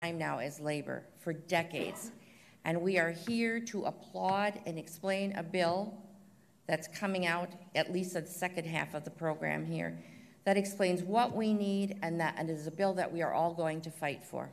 time now as labor for decades. And we are here to applaud and explain a bill that's coming out, at least at the second half of the program here, that explains what we need, and it is a bill that we are all going to fight for.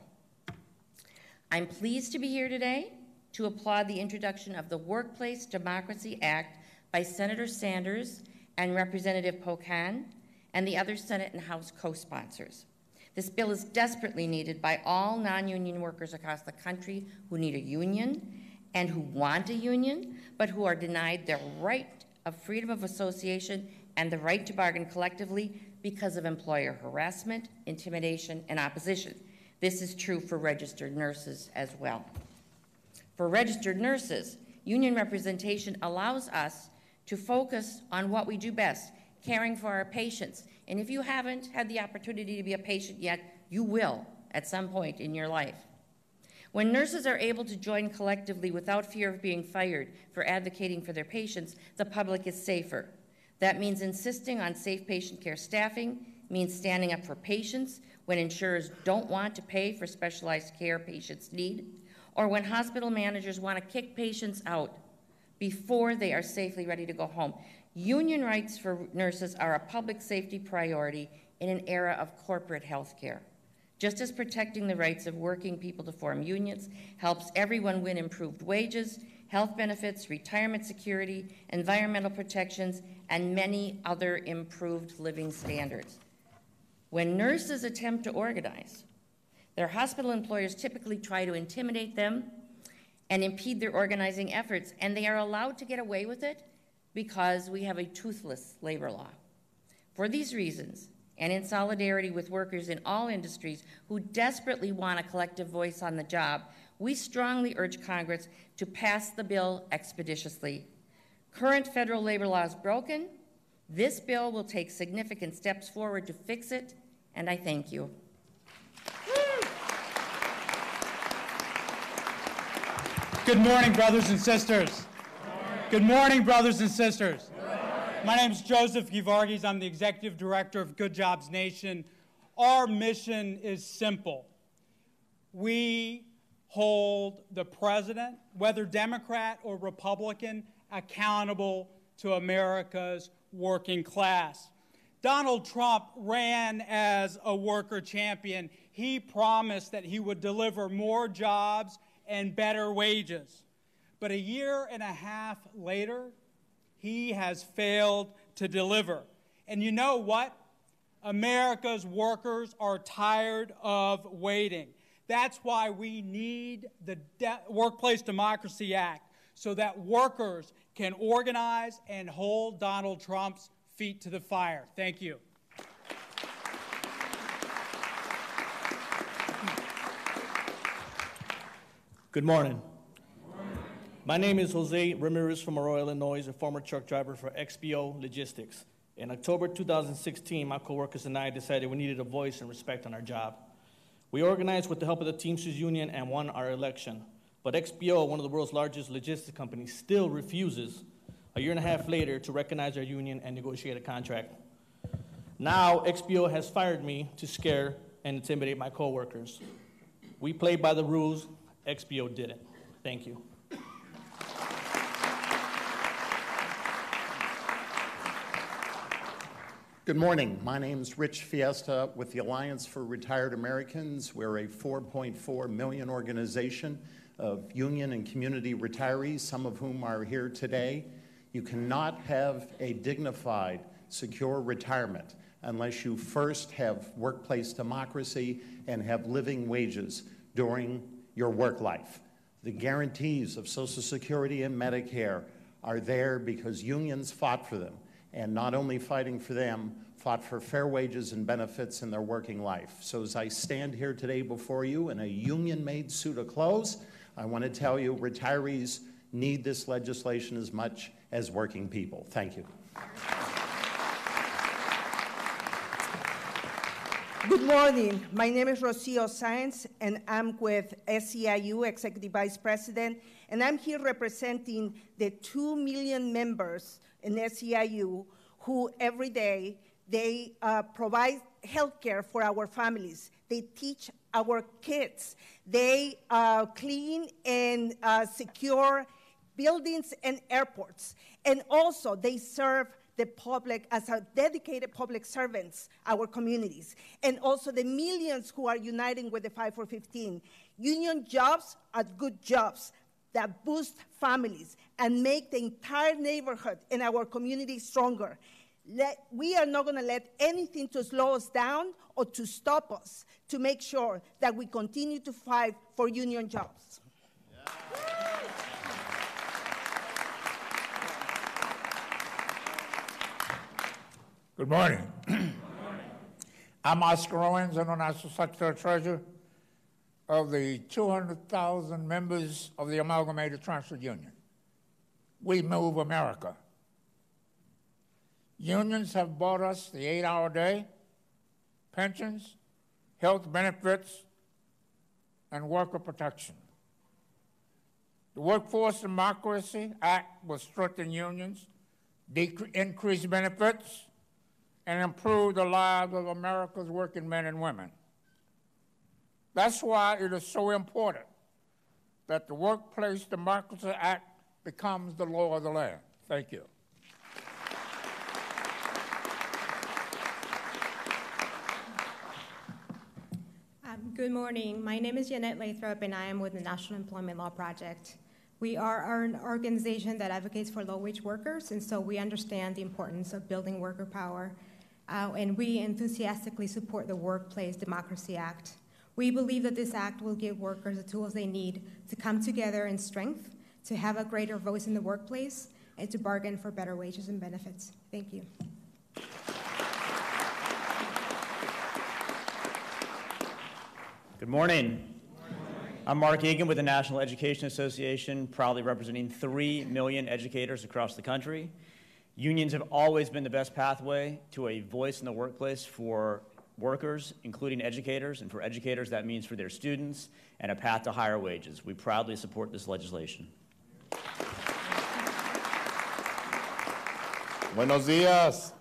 I'm pleased to be here today to applaud the introduction of the Workplace Democracy Act by Senator Sanders and Representative Pocan and the other Senate and House co-sponsors. This bill is desperately needed by all non-union workers across the country who need a union and who want a union, but who are denied their right of freedom of association and the right to bargain collectively because of employer harassment, intimidation, and opposition. This is true for registered nurses as well. For registered nurses, union representation allows us to focus on what we do best, caring for our patients. And if you haven't had the opportunity to be a patient yet, you will at some point in your life. When nurses are able to join collectively without fear of being fired for advocating for their patients, the public is safer. That means insisting on safe patient care staffing, means standing up for patients when insurers don't want to pay for specialized care patients need, or when hospital managers want to kick patients out before they are safely ready to go home. Union rights for nurses are a public safety priority in an era of corporate health care. Just as protecting the rights of working people to form unions helps everyone win improved wages, health benefits, retirement security, environmental protections, and many other improved living standards. When nurses attempt to organize, their hospital employers typically try to intimidate them and impede their organizing efforts, and they are allowed to get away with it because we have a toothless labor law. For these reasons, and in solidarity with workers in all industries who desperately want a collective voice on the job, we strongly urge Congress to pass the bill expeditiously. Current federal labor law is broken. This bill will take significant steps forward to fix it, and I thank you. Good morning, brothers and sisters. Good morning, brothers and sisters. My name is Joseph Givargis. I'm the Executive Director of Good Jobs Nation. Our mission is simple. We hold the president, whether Democrat or Republican, accountable to America's working class. Donald Trump ran as a worker champion. He promised that he would deliver more jobs and better wages. But a year and a half later, he has failed to deliver. And you know what? America's workers are tired of waiting. That's why we need the Workplace Democracy Act, so that workers can organize and hold Donald Trump's feet to the fire. Thank you. Good morning. My name is Jose Ramirez from Aurora, Illinois, a former truck driver for XPO Logistics. In October 2016, my coworkers and I decided we needed a voice and respect on our job. We organized with the help of the Teamsters Union and won our election. But XPO, one of the world's largest logistics companies, still refuses, a year and a half later, to recognize our union and negotiate a contract. Now, XPO has fired me to scare and intimidate my coworkers. We played by the rules. XPO didn't. Thank you. Good morning. My name is Rich Fiesta with the Alliance for Retired Americans. We're a 4.4 million organization of union and community retirees, some of whom are here today. You cannot have a dignified, secure retirement unless you first have workplace democracy and have living wages during your work life. The guarantees of Social Security and Medicare are there because unions fought for them, and not only fighting for them, fought for fair wages and benefits in their working life. So as I stand here today before you in a union-made suit of clothes, I want to tell you retirees need this legislation as much as working people. Thank you. Good morning. My name is Rocio Sáenz, and I'm with SEIU, Executive Vice President, and I'm here representing the 2 million members in SEIU who every day they provide health care for our families. They teach our kids. They clean and secure buildings and airports. And also, they serve the public as a dedicated public servants, our communities. And also the millions who are uniting with the 5 for 15. Union jobs are good jobs that boost families and make the entire neighborhood and our community stronger. We are not going to let anything to slow us down or to stop us to make sure that we continue to fight for union jobs. Good morning. I'm Oscar Owens, International Secretary Treasurer of the 200,000 members of the Amalgamated Transit Union. We move America. Unions have bought us the 8-hour day, pensions, health benefits, and worker protection. The Workforce Democracy Act will strengthen unions, increase benefits, and improve the lives of America's working men and women. That's why it is so important that the Workplace Democracy Act becomes the law of the land. Thank you. Good morning. My name is Jeanette Lathrop, and I am with the National Employment Law Project. We are an organization that advocates for low-wage workers, and so we understand the importance of building worker power, and we enthusiastically support the Workplace Democracy Act. We believe that this act will give workers the tools they need to come together in strength, to have a greater voice in the workplace, and to bargain for better wages and benefits. Thank you. Good morning. I'm Mark Egan with the National Education Association, proudly representing 3 million educators across the country. Unions have always been the best pathway to a voice in the workplace for workers, including educators, and for educators that means for their students, and a path to higher wages. We proudly support this legislation. Buenos días.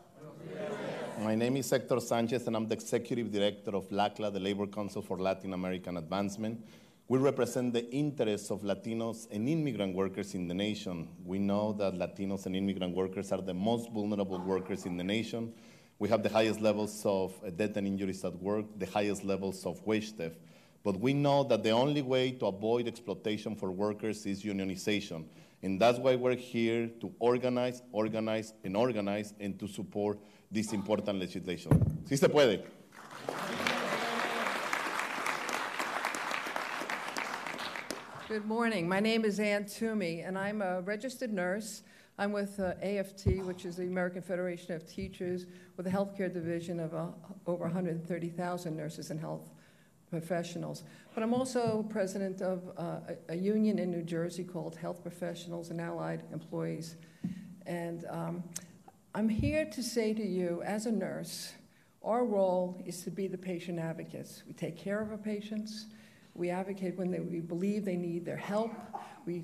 My name is Hector Sanchez, and I'm the Executive Director of LACLA, the Labor Council for Latin American Advancement. We represent the interests of Latinos and immigrant workers in the nation. We know that Latinos and immigrant workers are the most vulnerable workers in the nation. We have the highest levels of death and injuries at work, the highest levels of wage theft. But we know that the only way to avoid exploitation for workers is unionization. And that's why we're here to organize, and to support this important legislation. Sí se puede. Good morning. My name is Ann Toomey, and I'm a registered nurse. I'm with AFT, which is the American Federation of Teachers, with a healthcare division of over 130,000 nurses and health professionals. But I'm also president of a union in New Jersey called Health Professionals and Allied Employees. And I'm here to say to you, as a nurse, our role is to be the patient advocates. We take care of our patients. We advocate when we believe they need their help. We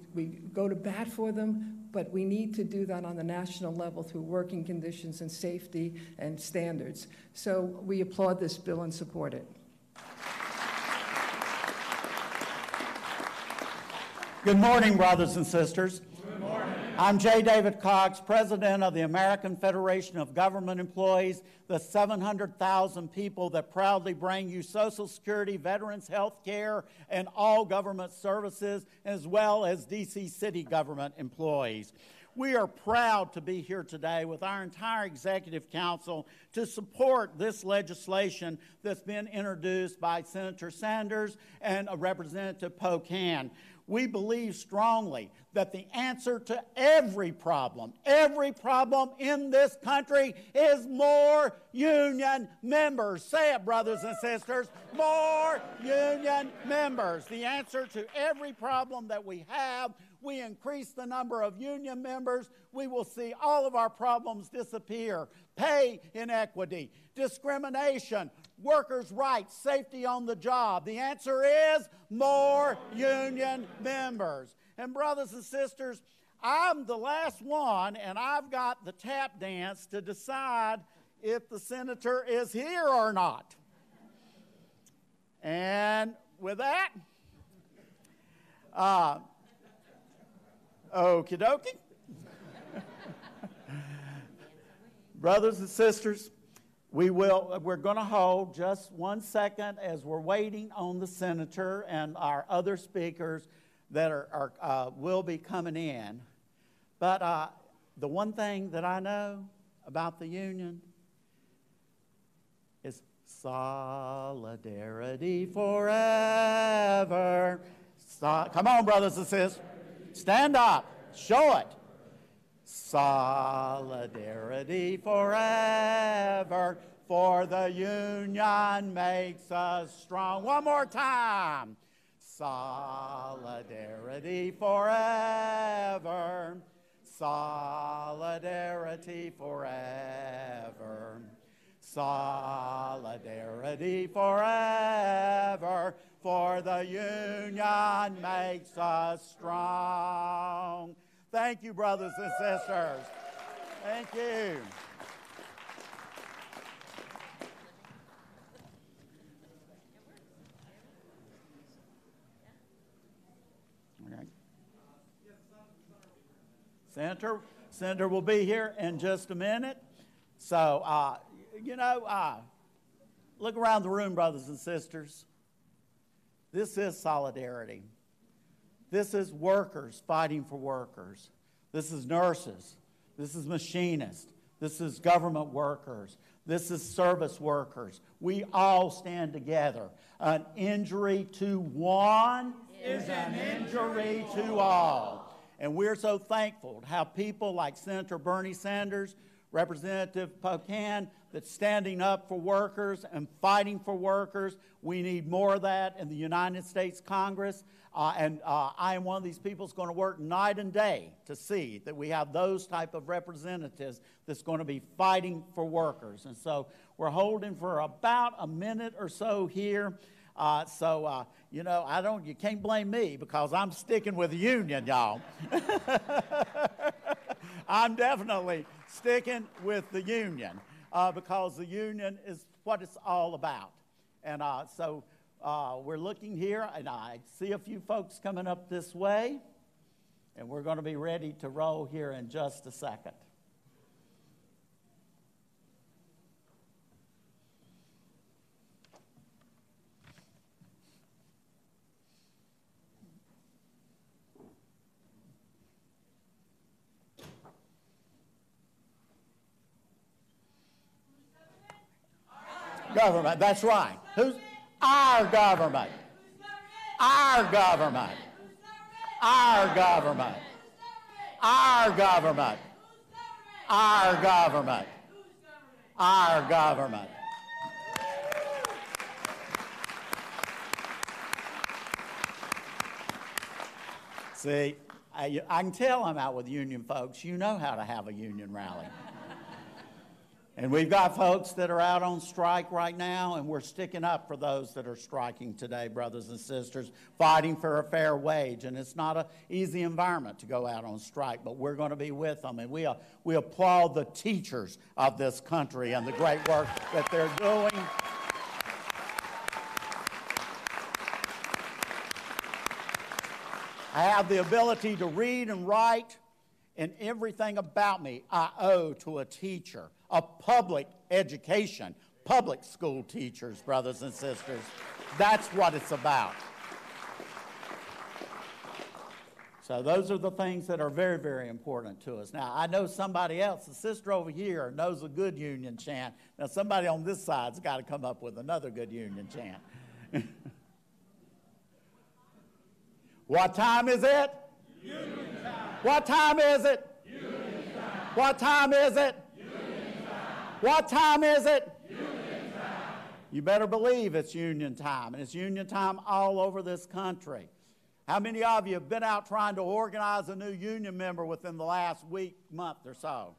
go to bat for them, but we need to do that on the national level through working conditions and safety and standards. So we applaud this bill and support it. Good morning, brothers and sisters. Good morning. I'm J. David Cox, president of the American Federation of Government Employees, the 700,000 people that proudly bring you Social Security, veterans health care, and all government services, as well as D.C. city government employees. We are proud to be here today with our entire Executive Council to support this legislation that's been introduced by Senator Sanders and Representative Pocan. We believe strongly that the answer to every problem in this country is more union members. Say it, brothers and sisters, more union members. The answer to every problem that we have, we increase the number of union members, we will see all of our problems disappear. Pay inequity, discrimination, workers' rights, safety on the job. The answer is more union members. And brothers and sisters, I'm the last one, and I've got the tap dance to decide if the senator is here or not. And with that, okie dokie. Brothers and sisters, we're going to hold just 1 second as we're waiting on the senator and our other speakers that will be coming in. But the one thing that I know about the union is solidarity forever. Come on, brothers and sisters. Stand up. Show it. Solidarity forever, for the union makes us strong. One more time. Solidarity forever. Solidarity forever. Solidarity forever, for the union makes us strong. Thank you, brothers and sisters. Thank you. Okay. Senator will be here in just a minute. So, look around the room, brothers and sisters. This is solidarity. This is workers fighting for workers. This is nurses. This is machinists. This is government workers. This is service workers. We all stand together. An injury to one is an injury to all. And we're so thankful to have people like Senator Bernie Sanders, Representative Pocan, that's standing up for workers and fighting for workers. We need more of that in the United States Congress. I am one of these people that's going to work night and day to see that we have those type of representatives that's going to be fighting for workers. And so we're holding for about a minute or so here. You can't blame me because I'm sticking with the union, y'all. I'm definitely sticking with the union because the union is what it's all about. And we're looking here, and I see a few folks coming up this way, and we're going to be ready to roll here in just a second. Government, that's right. Who's our government? Our government. Our government. Our government. Our government. Our government. See, I can tell I'm out with union folks. You know how to have a union rally. And we've got folks that are out on strike right now, and we're sticking up for those that are striking today, brothers and sisters, fighting for a fair wage. And it's not an easy environment to go out on strike, but we're going to be with them. And we applaud the teachers of this country and the great work that they're doing. I have the ability to read and write, and everything about me I owe to a teacher, a public education, public school teachers, brothers and sisters. That's what it's about. So those are the things that are very, very important to us. Now, I know somebody else, the sister over here, knows a good union chant. Now, somebody on this side's got to come up with another good union chant. What time is it? Union time. What time is it? Union time. What time is it? Union time. What time is it? Union time. You better believe it's union time, and it's union time all over this country. How many of you have been out trying to organize a new union member within the last week, month or so?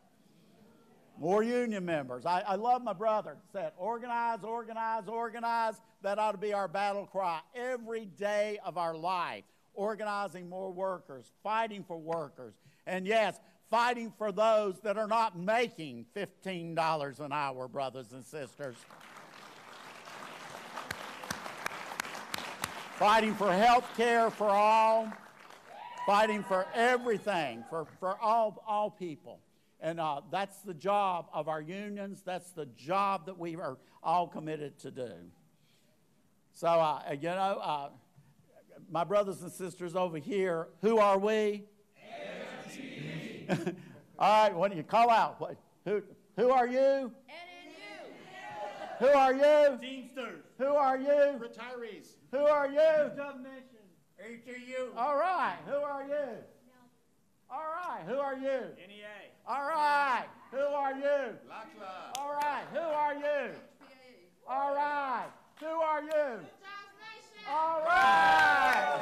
More union members. I love my brother. Said, organize, organize, organize. That ought to be our battle cry every day of our life. Organizing more workers, fighting for workers, and yes, fighting for those that are not making $15 an hour, brothers and sisters. fighting for health care for all, fighting for everything, for all people. And that's the job of our unions. That's the job that we are all committed to do. So, my brothers and sisters over here, who are we? All right, what do you call out? Who are you? Who are you? Teamsters. Who are you? Retirees. Who are you? HEU. All right, who are you? All right, who are you? NEA. All right, who are you? LACLA. All right, who are you? All right, who are you? All right.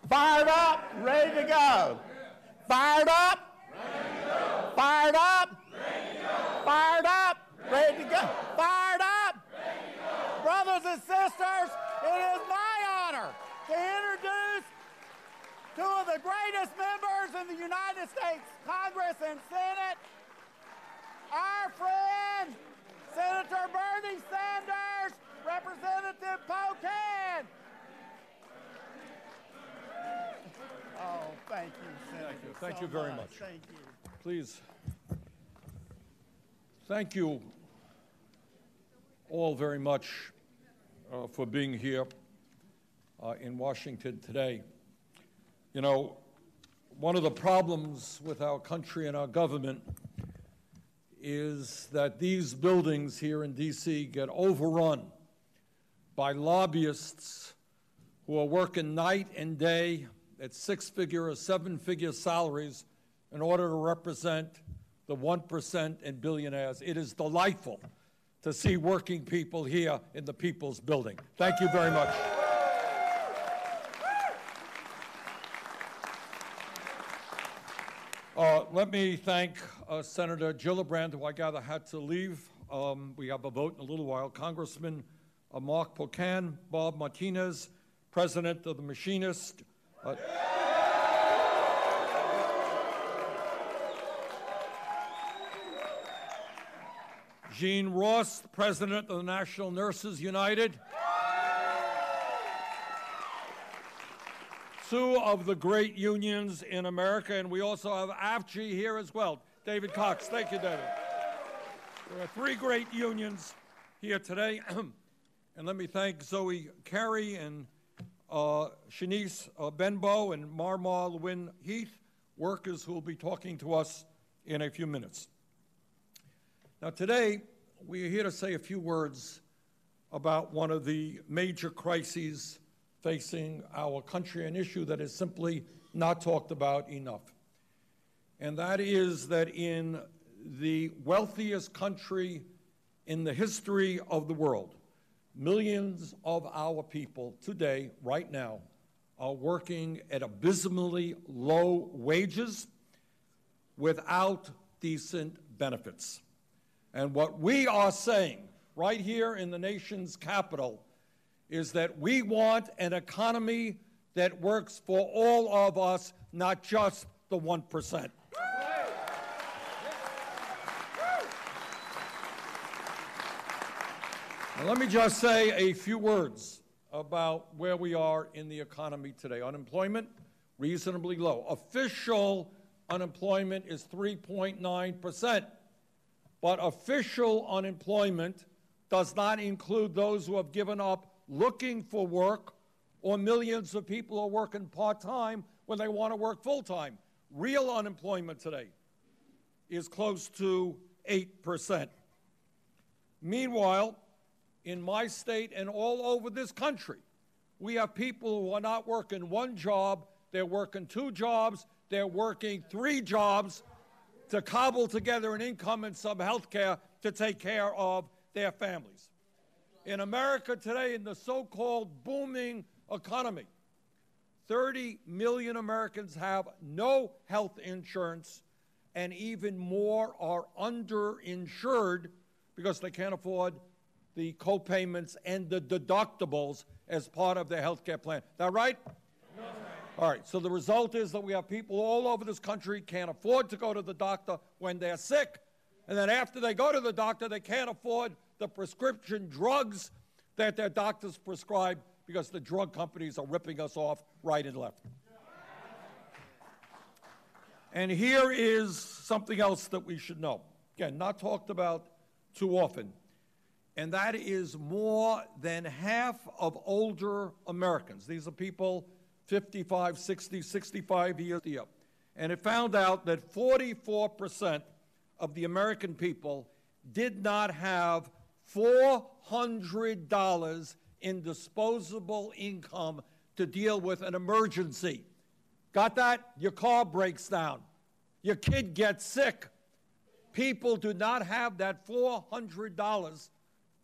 Fired up, ready to go. Fired up, ready to go. Fired up, ready to go. Fired up, ready to go. Fired up, ready to go. Brothers and sisters, it is my honor to introduce two of the greatest members in the United States Congress and Senate, our friend, Senator Bernie Sanders, Representative Pocan. Oh, thank you, Senator. Thank you. Thank you very much. Thank you. Please. Thank you all very much for being here in Washington today. You know, one of the problems with our country and our government is that these buildings here in D.C. get overrun by lobbyists who are working night and day at six-figure or seven-figure salaries in order to represent the 1% and billionaires. It is delightful to see working people here in the People's Building. Thank you very much. Let me thank Senator Gillibrand, who I gather had to leave. We have a vote in a little while. Congressman Mark Pocan, Bob Martinez, President of the Machinists. Jean Ross, President of the National Nurses United. Two of the great unions in America, and we also have AFG here as well. David Cox. Thank you, David. There are three great unions here today. And let me thank Zoey Kerry and Shanice Benbow and Marmar Lewin Heath, workers who will be talking to us in a few minutes. Now today, we are here to say a few words about one of the major crises facing our country, an issue that is simply not talked about enough. And that is that in the wealthiest country in the history of the world, millions of our people today, right now, are working at abysmally low wages without decent benefits. And what we are saying right here in the nation's capital is that we want an economy that works for all of us, not just the 1%. Now, let me just say a few words about where we are in the economy today. Unemployment, reasonably low. Official unemployment is 3.9%. But official unemployment does not include those who have given up looking for work, or millions of people who are working part-time when they want to work full-time. Real unemployment today is close to 8%. Meanwhile, in my state and all over this country, we have people who are not working one job, they're working two jobs, they're working three jobs to cobble together an income and some health care to take care of their families. In America today, in the so-called booming economy, 30 million Americans have no health insurance, and even more are underinsured because they can't afford the co-payments and the deductibles as part of their health care plan. Is that right? No. All right, so the result is that we have people all over this country can't afford to go to the doctor when they're sick, And then after they go to the doctor, they can't afford the prescription drugs that their doctors prescribe because the drug companies are ripping us off right and left. And here is something else that we should know. Again, not talked about too often. And that is more than half of older Americans. These are people 55, 60, 65 years old. And it found out that 44% of the American people did not have $400 in disposable income to deal with an emergency. Got that? Your car breaks down. Your kid gets sick. People do not have that $400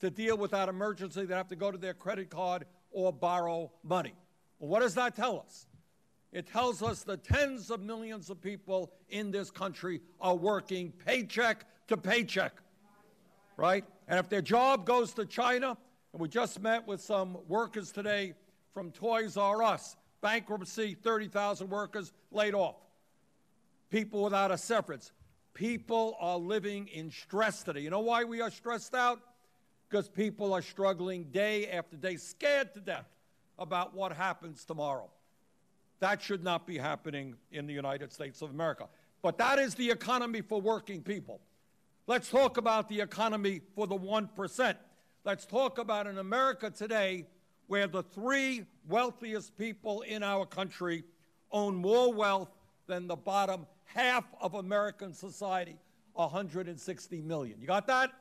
to deal with that emergency. They have to go to their credit card or borrow money. Well, what does that tell us? It tells us that tens of millions of people in this country are working paycheck to paycheck, right? And if their job goes to China, and we just met with some workers today from Toys R Us, bankruptcy, 30,000 workers laid off, people without a severance. People are living in stress today. You know why we are stressed out? Because people are struggling day after day, scared to death about what happens tomorrow. That should not be happening in the United States of America. But that is the economy for working people. Let's talk about the economy for the 1%. Let's talk about an America today where the 3 wealthiest people in our country own more wealth than the bottom half of American society, 160 million. You got that?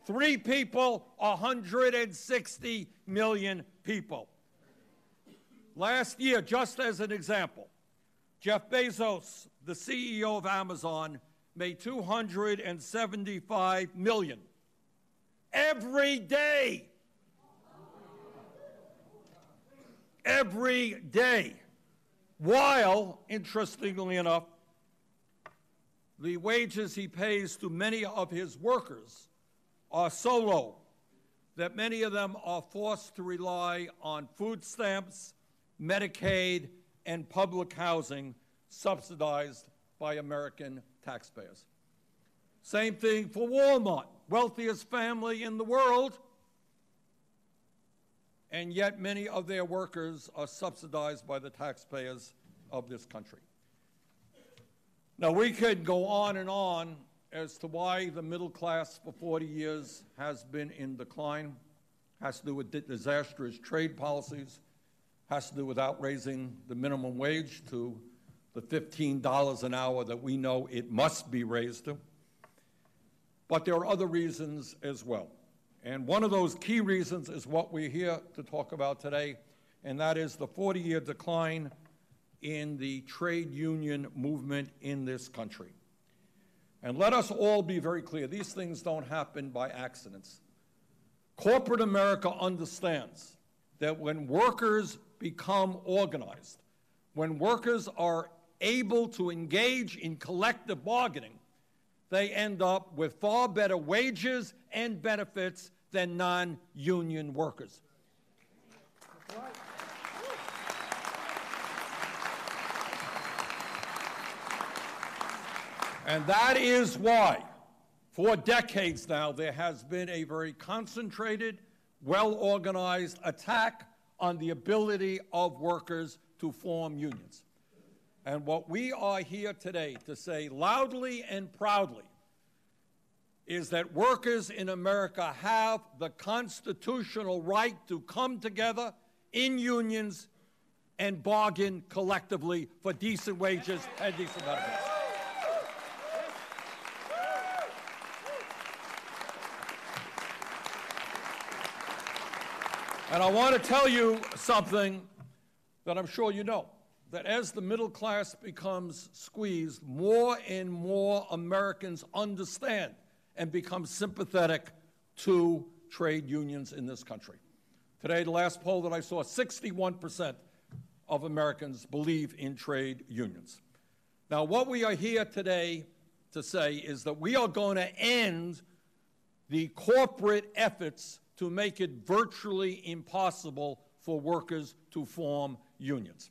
3 people, 160 million people. Last year, just as an example, Jeff Bezos, the CEO of Amazon, made $275 million every day. Every day. While, interestingly enough, the wages he pays to many of his workers are so low that many of them are forced to rely on food stamps, Medicaid, and public housing subsidized by American taxpayers. Same thing for Walmart, wealthiest family in the world, and yet many of their workers are subsidized by the taxpayers of this country. Now, we could go on as to why the middle class for 40 years has been in decline. Has to do with disastrous trade policies, has to do with outraising the minimum wage to the $15 an hour that we know it must be raised to. But there are other reasons as well. And one of those key reasons is what we're here to talk about today, and that is the 40-year decline in the trade union movement in this country. And let us all be very clear, these things don't happen by accidents. Corporate America understands that when workers become organized, when workers are able to engage in collective bargaining, they end up with far better wages and benefits than non-union workers. That's right. And that is why, for decades now, there has been a very concentrated, well-organized attack on the ability of workers to form unions. And what we are here today to say loudly and proudly is that workers in America have the constitutional right to come together in unions and bargain collectively for decent wages and decent benefits. And I want to tell you something that I'm sure you know, that as the middle class becomes squeezed, more and more Americans understand and become sympathetic to trade unions in this country. Today, the last poll that I saw, 61% of Americans believe in trade unions. Now, what we are here today to say is that we are going to end the corporate efforts to make it virtually impossible for workers to form unions.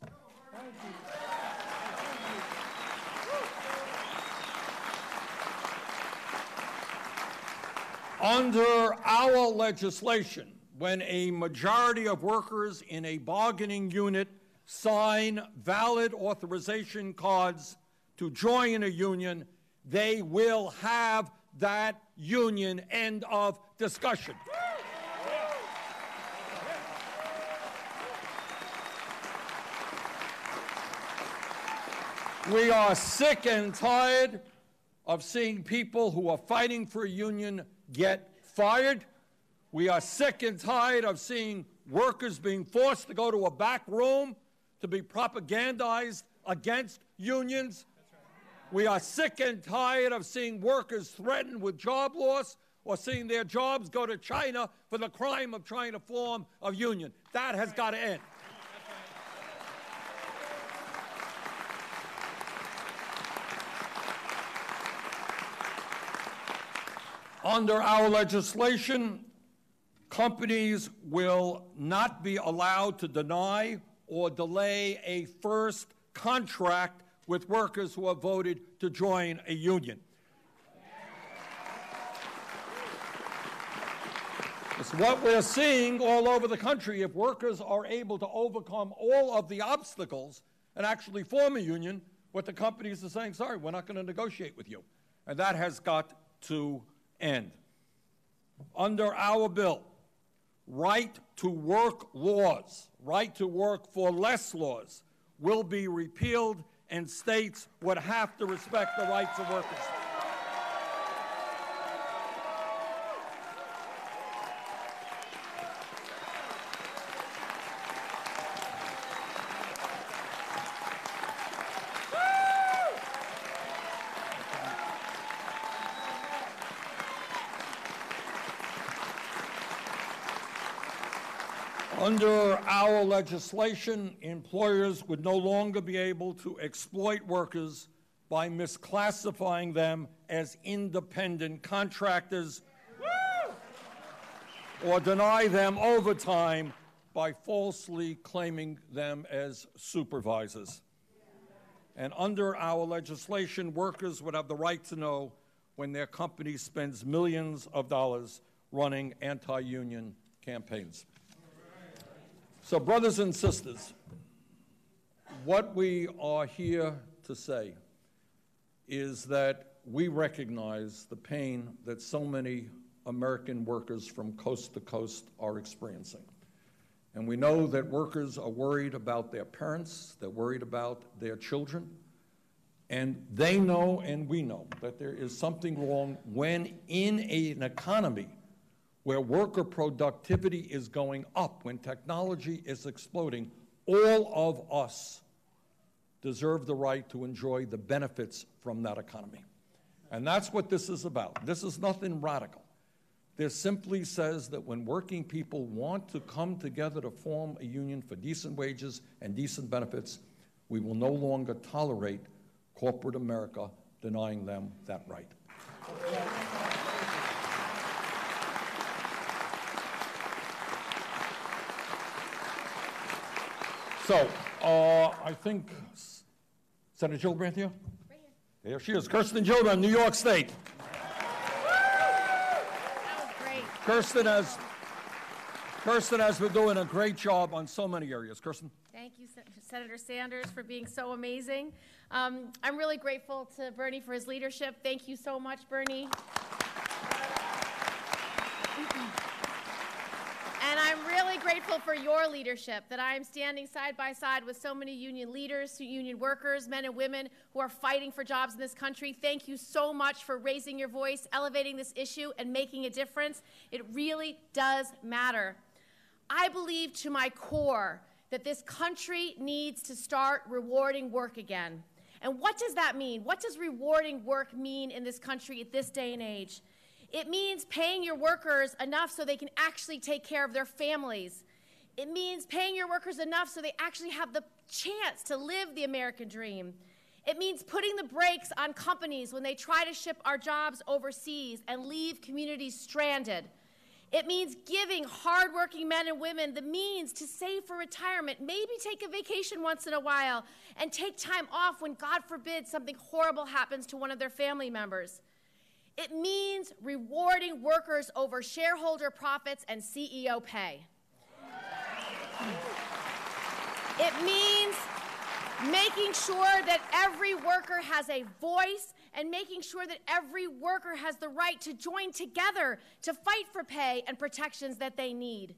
Under our legislation, when a majority of workers in a bargaining unit sign valid authorization cards to join a union, they will have that union. End of discussion. We are sick and tired of seeing people who are fighting for a union get fired. We are sick and tired of seeing workers being forced to go to a back room to be propagandized against unions. We are sick and tired of seeing workers threatened with job loss or seeing their jobs go to China for the crime of trying to form a union. That has got to end. Under our legislation, companies will not be allowed to deny or delay a first contract with workers who have voted to join a union. It's what we're seeing all over the country. If workers are able to overcome all of the obstacles and actually form a union, what the companies are saying, sorry, we're not going to negotiate with you. And that has got to end. Under our bill, right to work laws, right to work for less laws, will be repealed, and states would have to respect the rights of workers. Under our legislation, employers would no longer be able to exploit workers by misclassifying them as independent contractors or deny them overtime by falsely claiming them as supervisors. And under our legislation, workers would have the right to know when their company spends millions of dollars running anti-union campaigns. So, brothers and sisters, what we are here to say is that we recognize the pain that so many American workers from coast to coast are experiencing. And we know that workers are worried about their parents, they're worried about their children, and they know and we know that there is something wrong when in an economy where worker productivity is going up, when technology is exploding, all of us deserve the right to enjoy the benefits from that economy. And that's what this is about. This is nothing radical. This simply says that when working people want to come together to form a union for decent wages and decent benefits, we will no longer tolerate corporate America denying them that right. So, I think Senator Gillibrand here? Right here. There she is, Kirsten Gillibrand, New York State. That was great. Kirsten has been doing a great job on so many areas. Kirsten? Thank you, Senator Sanders, for being so amazing. I'm really grateful to Bernie for his leadership. Thank you so much, Bernie. And I'm really grateful for your leadership, that I am standing side by side with so many union leaders, union workers, men and women who are fighting for jobs in this country. Thank you so much for raising your voice, elevating this issue, and making a difference. It really does matter. I believe to my core that this country needs to start rewarding work again. And what does that mean? What does rewarding work mean in this country at this day and age? It means paying your workers enough so they can actually take care of their families. It means paying your workers enough so they actually have the chance to live the American dream. It means putting the brakes on companies when they try to ship our jobs overseas and leave communities stranded. It means giving hardworking men and women the means to save for retirement, maybe take a vacation once in a while, and take time off when, God forbid, something horrible happens to one of their family members. It means rewarding workers over shareholder profits and CEO pay. It means making sure that every worker has a voice and making sure that every worker has the right to join together to fight for pay and protections that they need.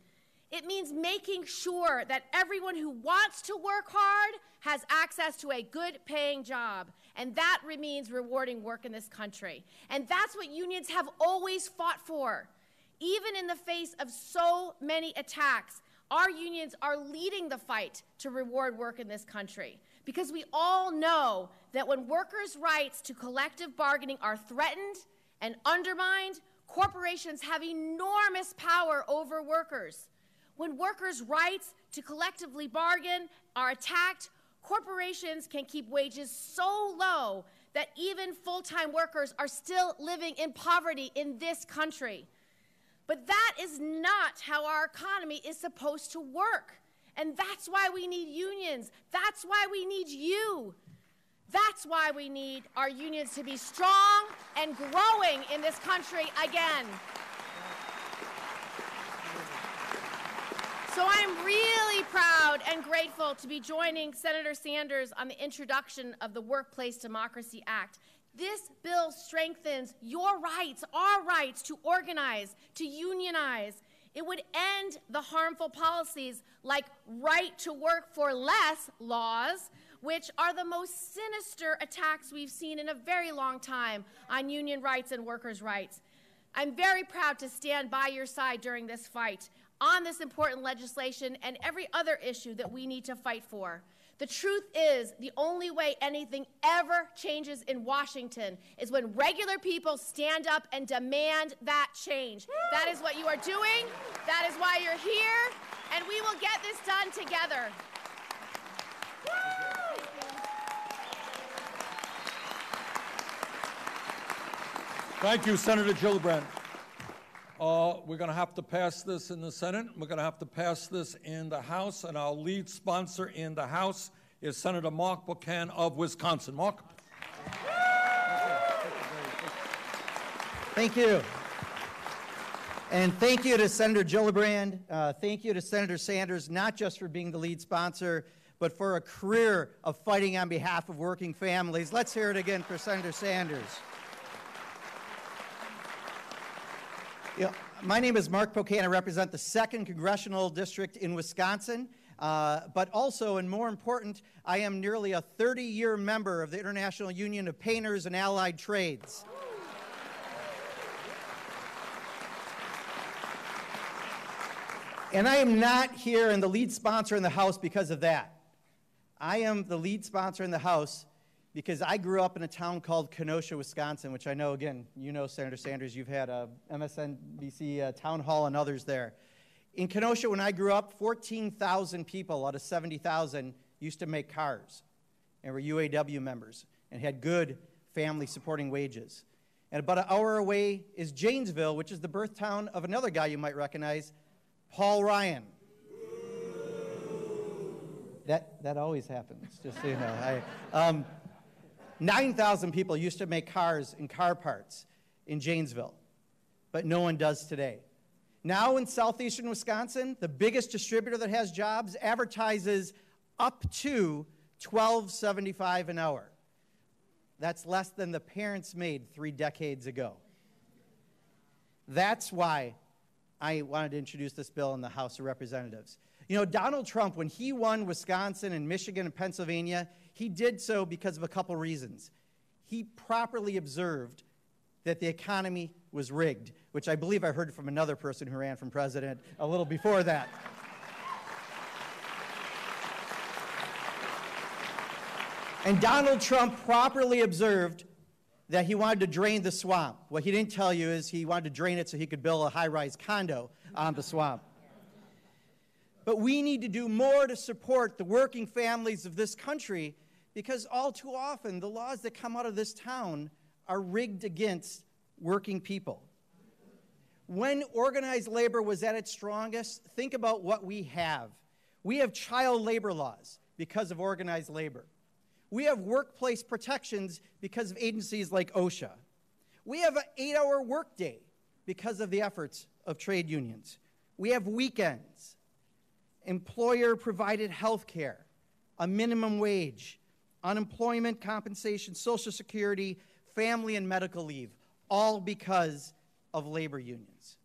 It means making sure that everyone who wants to work hard has access to a good-paying job, and that means rewarding work in this country. And that's what unions have always fought for. Even in the face of so many attacks, our unions are leading the fight to reward work in this country, because we all know that when workers' rights to collective bargaining are threatened and undermined, corporations have enormous power over workers. When workers' rights to collectively bargain are attacked, corporations can keep wages so low that even full-time workers are still living in poverty in this country. But that is not how our economy is supposed to work. And that's why we need unions. That's why we need you. That's why we need our unions to be strong and growing in this country again. So I'm really proud and grateful to be joining Senator Sanders on the introduction of the Workplace Democracy Act. This bill strengthens your rights, our rights to organize, to unionize. It would end the harmful policies like right to work for less laws, which are the most sinister attacks we've seen in a very long time on union rights and workers' rights. I'm very proud to stand by your side during this fight on this important legislation and every other issue that we need to fight for. The truth is, the only way anything ever changes in Washington is when regular people stand up and demand that change. That is what you are doing. That is why you're here. And we will get this done together. Thank you, Senator Gillibrand. We're going to have to pass this in the Senate. We're going to have to pass this in the House, and our lead sponsor in the House is Senator Mark Pocan of Wisconsin. Mark? Thank you. And thank you to Senator Gillibrand. Thank you to Senator Sanders, not just for being the lead sponsor, but for a career of fighting on behalf of working families. Let's hear it again for Senator Sanders. You know, my name is Mark Pocan. I represent the 2nd Congressional District in Wisconsin, but also, and more important, I am nearly a 30-year member of the International Union of Painters and Allied Trades. And I am not here and the lead sponsor in the House because of that. I am the lead sponsor in the House because I grew up in a town called Kenosha, Wisconsin, which I know, again, you know, Senator Sanders, you've had a MSNBC town hall and others there. In Kenosha, when I grew up, 14,000 people out of 70,000 used to make cars and were UAW members and had good family-supporting wages. And about an hour away is Janesville, which is the birth town of another guy you might recognize, Paul Ryan. That always happens, just so you know. 9,000 people used to make cars and car parts in Janesville, but no one does today. Now in southeastern Wisconsin, the biggest distributor that has jobs advertises up to $12.75 an hour. That's less than the parents made 3 decades ago. That's why I wanted to introduce this bill in the House of Representatives. You know, Donald Trump, when he won Wisconsin and Michigan and Pennsylvania, he did so because of a couple reasons. He properly observed that the economy was rigged, which I believe I heard from another person who ran for president a little before that. And Donald Trump properly observed that he wanted to drain the swamp. What he didn't tell you is he wanted to drain it so he could build a high-rise condo on the swamp. But we need to do more to support the working families of this country, because all too often the laws that come out of this town are rigged against working people. When organized labor was at its strongest, think about what we have. We have child labor laws because of organized labor. We have workplace protections because of agencies like OSHA. We have an 8-hour workday because of the efforts of trade unions. We have weekends, employer-provided health care, a minimum wage, unemployment compensation, Social Security, family and medical leave, all because of labor unions.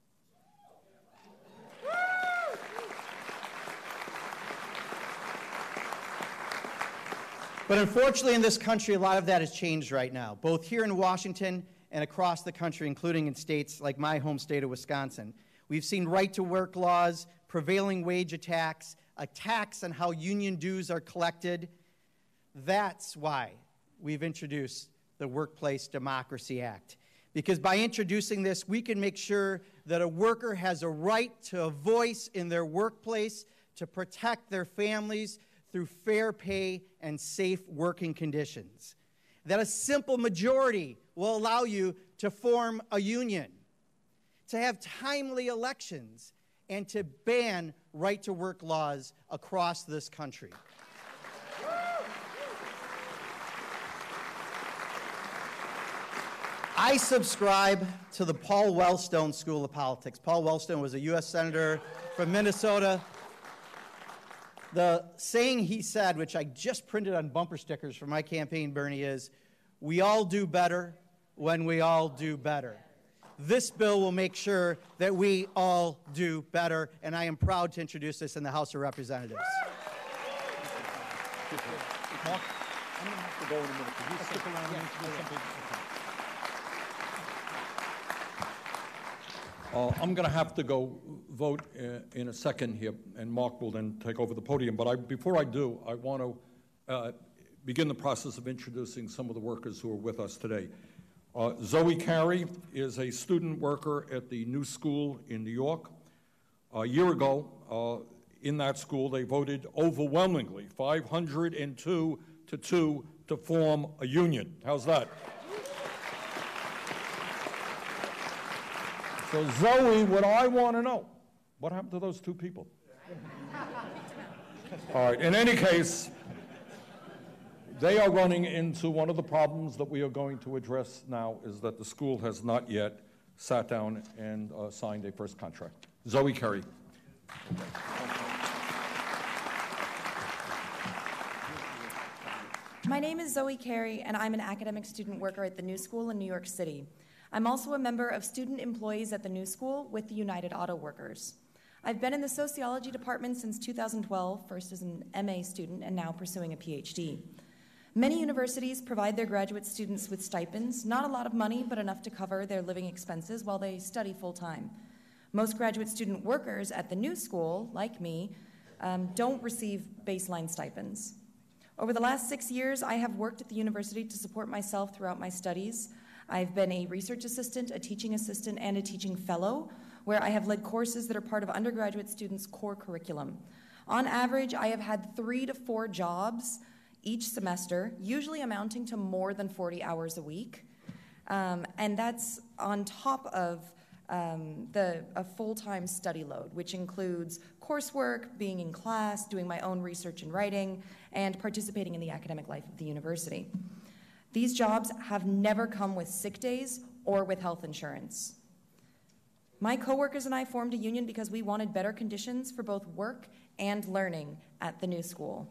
But unfortunately in this country, a lot of that has changed right now, both here in Washington and across the country, including in states like my home state of Wisconsin. We've seen right-to-work laws, prevailing wage attacks on how union dues are collected. That's why we've introduced the Workplace Democracy Act. Because by introducing this, we can make sure that a worker has a right to a voice in their workplace to protect their families through fair pay and safe working conditions. That a simple majority will allow you to form a union, to have timely elections, and to ban right-to-work laws across this country. I subscribe to the Paul Wellstone School of Politics. Paul Wellstone was a U.S. Senator from Minnesota. The saying he said, which I just printed on bumper stickers for my campaign, Bernie, is, "We all do better when we all do better." This bill will make sure that we all do better, and I am proud to introduce this in the House of Representatives. Mark, I'm going to have to go in a minute. Can you stick around and introduce something? I'm going to have to go vote in a second here, and Mark will then take over the podium. But before I do, I want to begin the process of introducing some of the workers who are with us today. Zoey Kerry is a student worker at the New School in New York. A year ago, in that school, they voted overwhelmingly, 502 to 2, to form a union. How's that? So Zoey, what I want to know, what happened to those 2 people? All right, in any case, they are running into one of the problems that we are going to address now, is that the school has not yet sat down and signed a first contract. Zoey Kerry. My name is Zoey Kerry, and I'm an academic student worker at the New School in New York City. I'm also a member of student employees at the New School with the United Auto Workers. I've been in the sociology department since 2012, first as an MA student and now pursuing a PhD. Many universities provide their graduate students with stipends, not a lot of money, but enough to cover their living expenses while they study full-time. Most graduate student workers at the New School, like me, don't receive baseline stipends. Over the last 6 years, I have worked at the university to support myself throughout my studies. I've been a research assistant, a teaching assistant, and a teaching fellow, where I have led courses that are part of undergraduate students' core curriculum. On average, I have had 3 to 4 jobs each semester, usually amounting to more than 40 hours a week. And that's on top of a full-time study load, which includes coursework, being in class, doing my own research and writing, and participating in the academic life of the university. These jobs have never come with sick days or with health insurance. My coworkers and I formed a union because we wanted better conditions for both work and learning at the New School.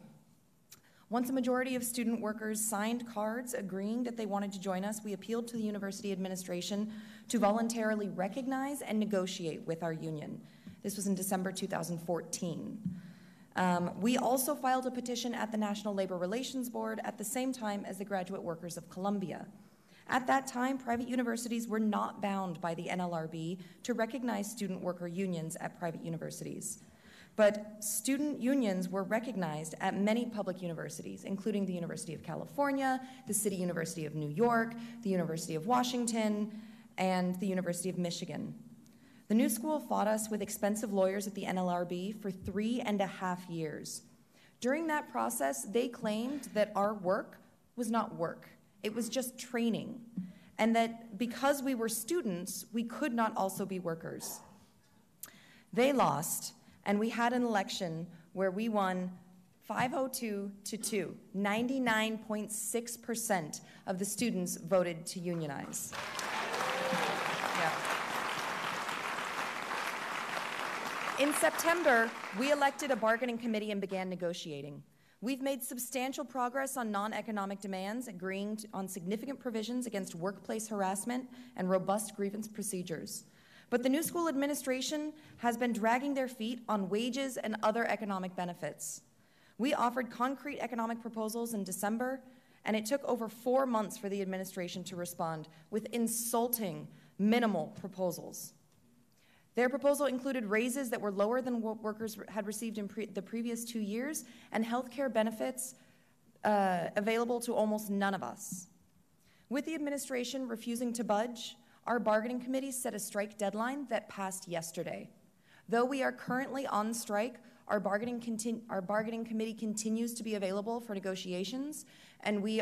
Once a majority of student workers signed cards agreeing that they wanted to join us, we appealed to the university administration to voluntarily recognize and negotiate with our union. This was in December 2014. We also filed a petition at the National Labor Relations Board at the same time as the Graduate Workers of Columbia. At that time, private universities were not bound by the NLRB to recognize student worker unions at private universities. But student unions were recognized at many public universities, including the University of California, the City University of New York, the University of Washington, and the University of Michigan. The New School fought us with expensive lawyers at the NLRB for 3.5 years. During that process, they claimed that our work was not work. It was just training, and that because we were students, we could not also be workers. They lost, and we had an election where we won 502 to 2. 99.6% of the students voted to unionize. In September, we elected a bargaining committee and began negotiating. We've made substantial progress on non-economic demands, agreeing on significant provisions against workplace harassment and robust grievance procedures. But the new school administration has been dragging their feet on wages and other economic benefits. We offered concrete economic proposals in December, and it took over 4 months for the administration to respond with insulting, minimal proposals. Their proposal included raises that were lower than what workers had received in the previous 2 years and health care benefits available to almost none of us. With the administration refusing to budge, our bargaining committee set a strike deadline that passed yesterday. Though we are currently on strike, our bargaining committee continues to be available for negotiations, and we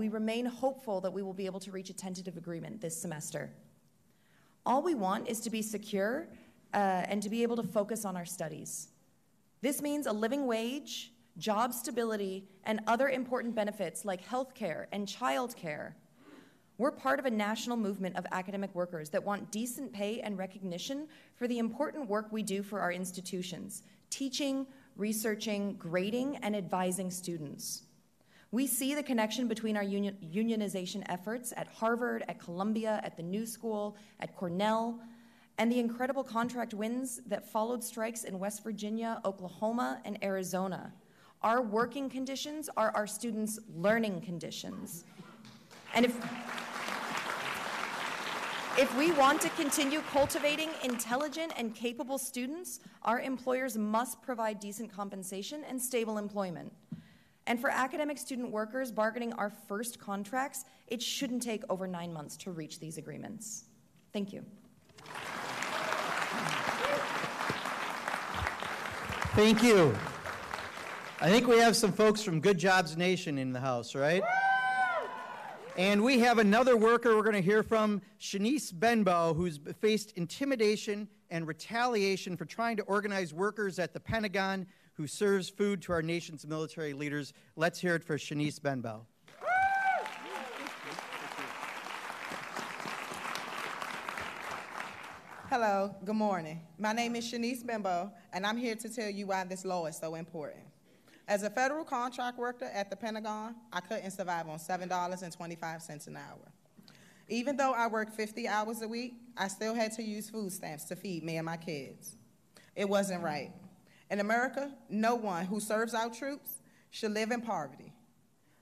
remain hopeful that we will be able to reach a tentative agreement this semester. All we want is to be secure and to be able to focus on our studies. This means a living wage, job stability, and other important benefits like health care and child care. We're part of a national movement of academic workers that want decent pay and recognition for the important work we do for our institutions, teaching, researching, grading, and advising students. We see the connection between our unionization efforts at Harvard, at Columbia, at the New School, at Cornell, and the incredible contract wins that followed strikes in West Virginia, Oklahoma, and Arizona. Our working conditions are our students' learning conditions. And if we want to continue cultivating intelligent and capable students, our employers must provide decent compensation and stable employment. And for academic student workers bargaining our first contracts, it shouldn't take over 9 months to reach these agreements. Thank you. Thank you. I think we have some folks from Good Jobs Nation in the house, right? And we have another worker we're going to hear from, Shanice Benbow, who's faced intimidation and retaliation for trying to organize workers at the Pentagon who serves food to our nation's military leaders. Let's hear it for Shanice Benbow. Hello, good morning. My name is Shanice Benbow, and I'm here to tell you why this law is so important. As a federal contract worker at the Pentagon, I couldn't survive on $7.25 an hour. Even though I worked 50 hours a week, I still had to use food stamps to feed me and my kids. It wasn't right. In America, no one who serves our troops should live in poverty.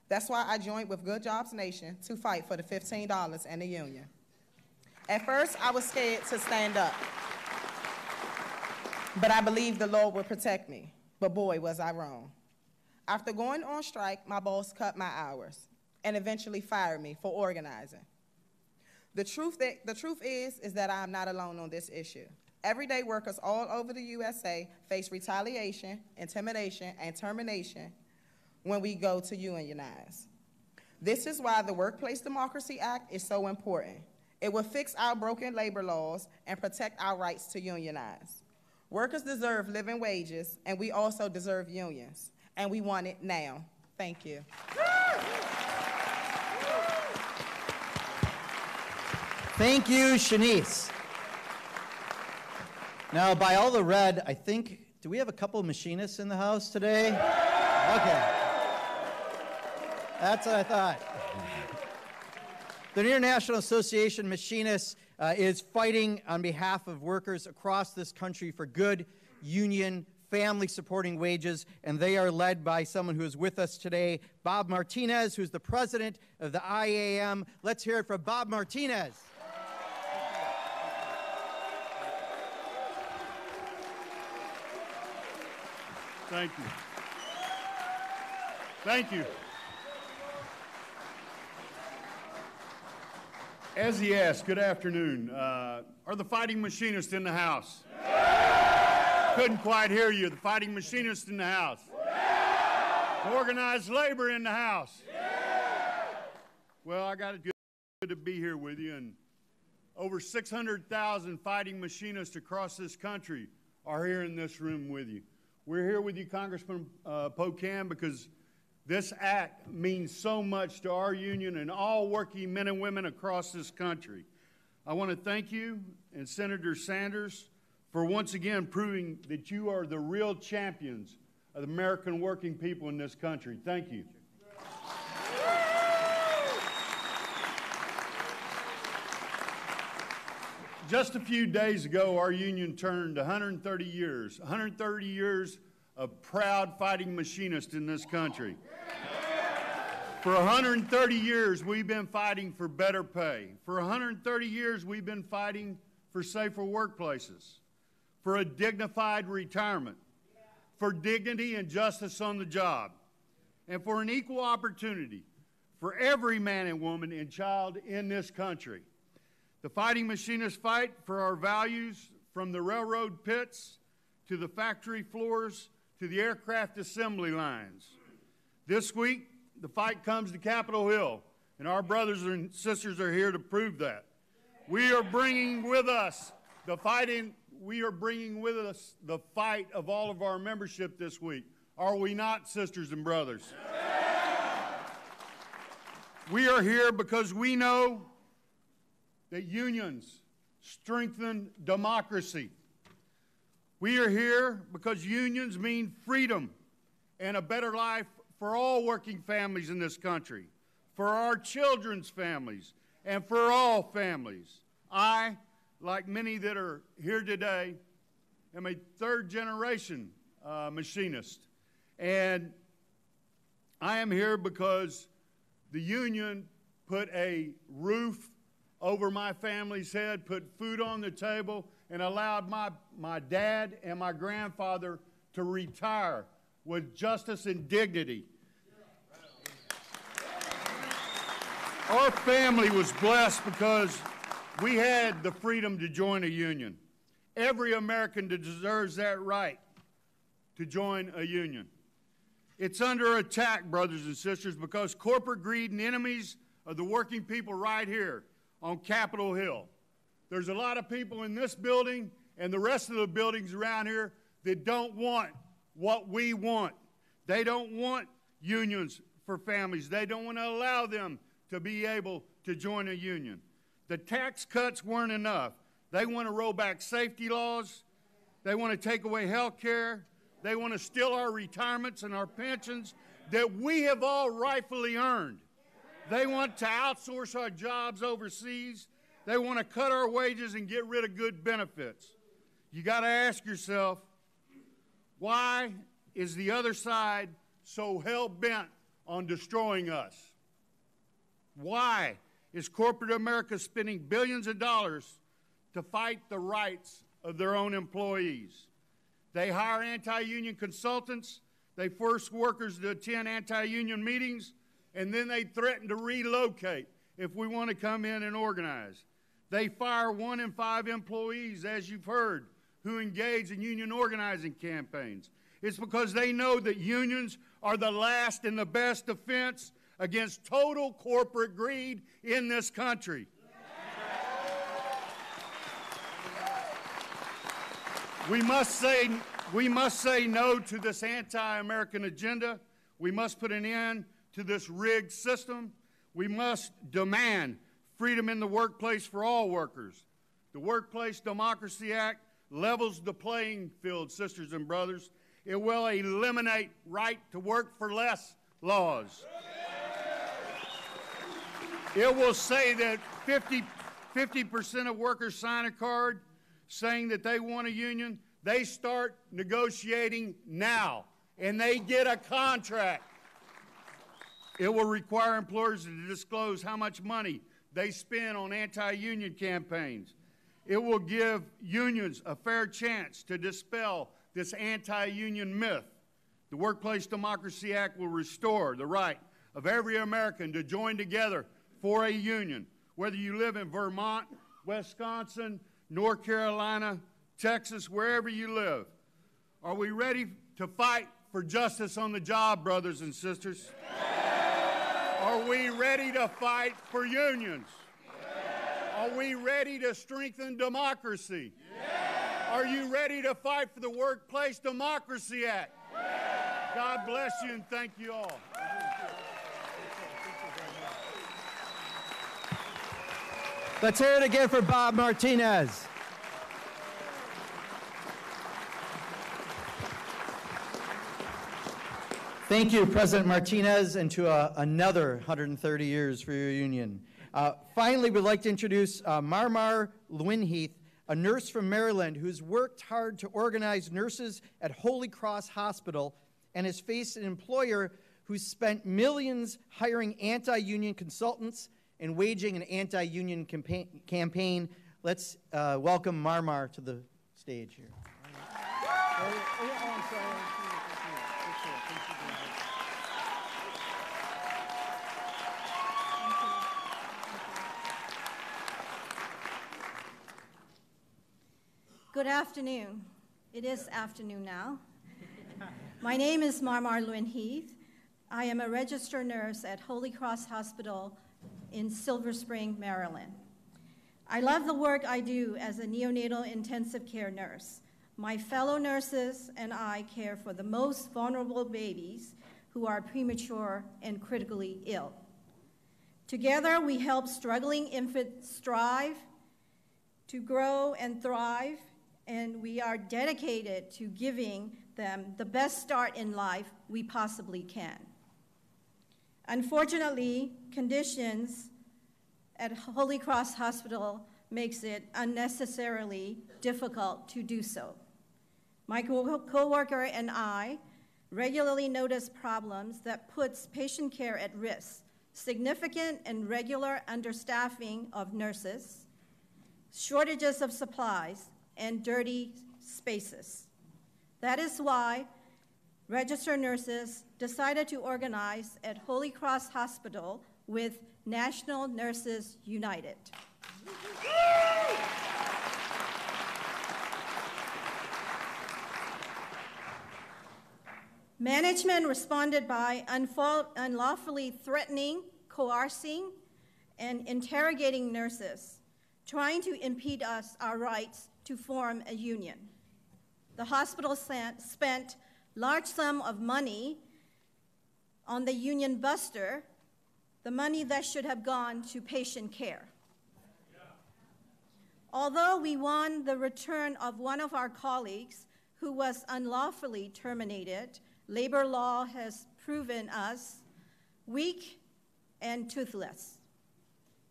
That's why I joined with Good Jobs Nation to fight for the $15 and the union. At first, I was scared to stand up, but I believed the law would protect me. But boy, was I wrong. After going on strike, my boss cut my hours and eventually fired me for organizing. The truth is that I am not alone on this issue. Everyday workers all over the USA face retaliation, intimidation, and termination when we go to unionize. This is why the Workplace Democracy Act is so important. It will fix our broken labor laws and protect our rights to unionize. Workers deserve living wages, and we also deserve unions, and we want it now. Thank you. Thank you, Shanice. Now, by all the red, I think, do we have a couple of machinists in the house today? Okay. That's what I thought. The International Association of Machinists is fighting on behalf of workers across this country for good union, family-supporting wages, and they are led by someone who is with us today, Bob Martinez, who's the president of the IAM. Let's hear it from Bob Martinez. Thank you. Thank you. As he asked, good afternoon. Are the fighting machinists in the house? Couldn't quite hear you. The fighting machinists in the house? Organized labor in the house? Well, I got it good to be here with you. And over 600,000 fighting machinists across this country are here in this room with you. We're here with you, Congressman Pocan, because this act means so much to our union and all working men and women across this country. I want to thank you and Senator Sanders for once again proving that you are the real champions of the American working people in this country. Thank you. Just a few days ago, our union turned 130 years of proud fighting machinists in this country. For 130 years, we've been fighting for better pay. For 130 years, we've been fighting for safer workplaces, for a dignified retirement, for dignity and justice on the job, and for an equal opportunity for every man and woman and child in this country. The fighting machinists fight for our values from the railroad pits to the factory floors to the aircraft assembly lines. This week, the fight comes to Capitol Hill, and our brothers and sisters are here to prove that. We are bringing with us the fight of all of our membership this week. Are we not, sisters and brothers? We are here because we know that unions strengthen democracy. We are here because unions mean freedom and a better life for all working families in this country, for our children's families, and for all families. I, like many that are here today, am a third-generation machinist, and I am here because the union put a roof over my family's head, put food on the table, and allowed my dad and my grandfather to retire with justice and dignity. Our family was blessed because we had the freedom to join a union. Every American deserves that right to join a union. It's under attack, brothers and sisters, because corporate greed and enemies of the working people right here on Capitol Hill. There's a lot of people in this building and the rest of the buildings around here that don't want what we want. They don't want unions for families. They don't want to allow them to be able to join a union. The tax cuts weren't enough. They want to roll back safety laws. They want to take away health care. They want to steal our retirements and our pensions that we have all rightfully earned. They want to outsource our jobs overseas. They want to cut our wages and get rid of good benefits. You got to ask yourself, why is the other side so hell-bent on destroying us? Why is corporate America spending billions of dollars to fight the rights of their own employees? They hire anti-union consultants, they force workers to attend anti-union meetings, and then they threaten to relocate if we want to come in and organize. They fire 1 in 5 employees, as you've heard, who engage in union organizing campaigns. It's because they know that unions are the last and the best defense against total corporate greed in this country. We must say no to this anti-American agenda. We must put an end to this rigged system. We must demand freedom in the workplace for all workers. The Workplace Democracy Act levels the playing field, sisters and brothers. It will eliminate right to work for less laws. It will say that 50% of workers sign a card saying that they want a union. They start negotiating now, and they get a contract. It will require employers to disclose how much money they spend on anti-union campaigns. It will give unions a fair chance to dispel this anti-union myth. The Workplace Democracy Act will restore the right of every American to join together for a union, whether you live in Vermont, Wisconsin, North Carolina, Texas, wherever you live. Are we ready to fight for justice on the job, brothers and sisters? Are we ready to fight for unions? Are we ready to strengthen democracy? Are you ready to fight for the Workplace Democracy Act? God bless you and thank you all. Let's hear it again for Bob Martinez. Thank you, President Martinez, and to another 130 years for your union. Finally, we'd like to introduce Marmar Lewinheath, a nurse from Maryland who's worked hard to organize nurses at Holy Cross Hospital and has faced an employer who's spent millions hiring anti-union consultants and waging an anti-union campaign. Let's welcome Marmar to the stage here. Good afternoon. It is afternoon now. My name is Marmar Lewinheath. I am a registered nurse at Holy Cross Hospital in Silver Spring, Maryland. I love the work I do as a neonatal intensive care nurse. My fellow nurses and I care for the most vulnerable babies who are premature and critically ill. Together, we help struggling infants strive to grow and thrive, and we are dedicated to giving them the best start in life we possibly can. Unfortunately, conditions at Holy Cross Hospital makes it unnecessarily difficult to do so. My coworker and I regularly notice problems that puts patient care at risk, significant and regular understaffing of nurses, shortages of supplies, and dirty spaces. That is why registered nurses decided to organize at Holy Cross Hospital with National Nurses United. Management responded by unlawfully threatening, coercing, and interrogating nurses, trying to impede our rights to form a union. The hospital spent large sum of money on the union buster, the money that should have gone to patient care. Although we won the return of one of our colleagues who was unlawfully terminated, labor law has proven us weak and toothless.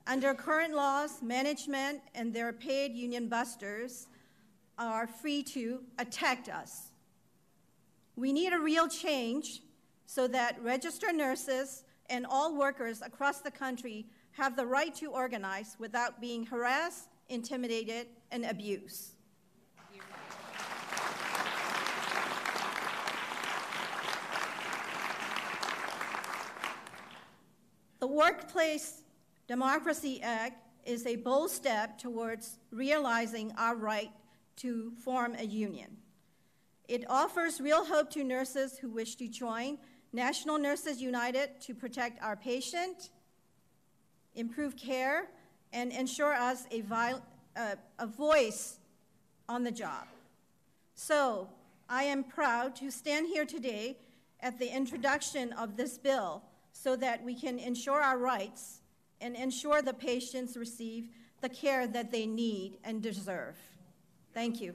Under current laws, management and their paid union busters are free to attack us. We need a real change so that registered nurses and all workers across the country have the right to organize without being harassed, intimidated, and abused. The Workplace Democracy Act is a bold step towards realizing our right to form a union. It offers real hope to nurses who wish to join National Nurses United to protect our patient, improve care, and ensure us a voice on the job. So I am proud to stand here today at the introduction of this bill so that we can ensure our rights and ensure the patients receive the care that they need and deserve. Thank you.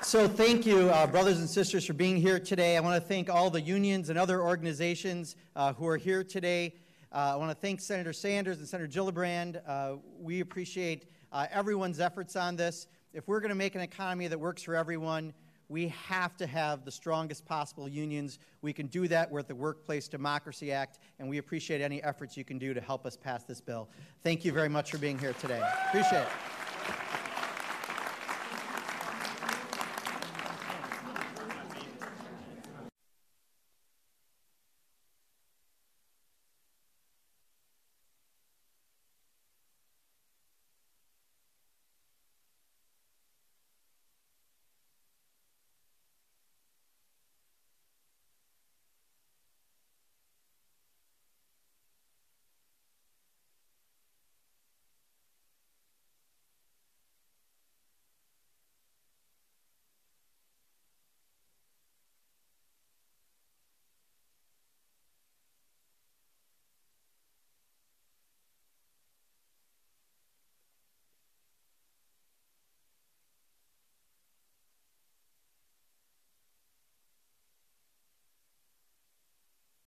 So thank you, brothers and sisters, for being here today. I want to thank all the unions and other organizations who are here today. I want to thank Senator Sanders and Senator Gillibrand. We appreciate everyone's efforts on this. If we're going to make an economy that works for everyone, we have to have the strongest possible unions. We can do that with the Workplace Democracy Act, and we appreciate any efforts you can do to help us pass this bill. Thank you very much for being here today. Appreciate it.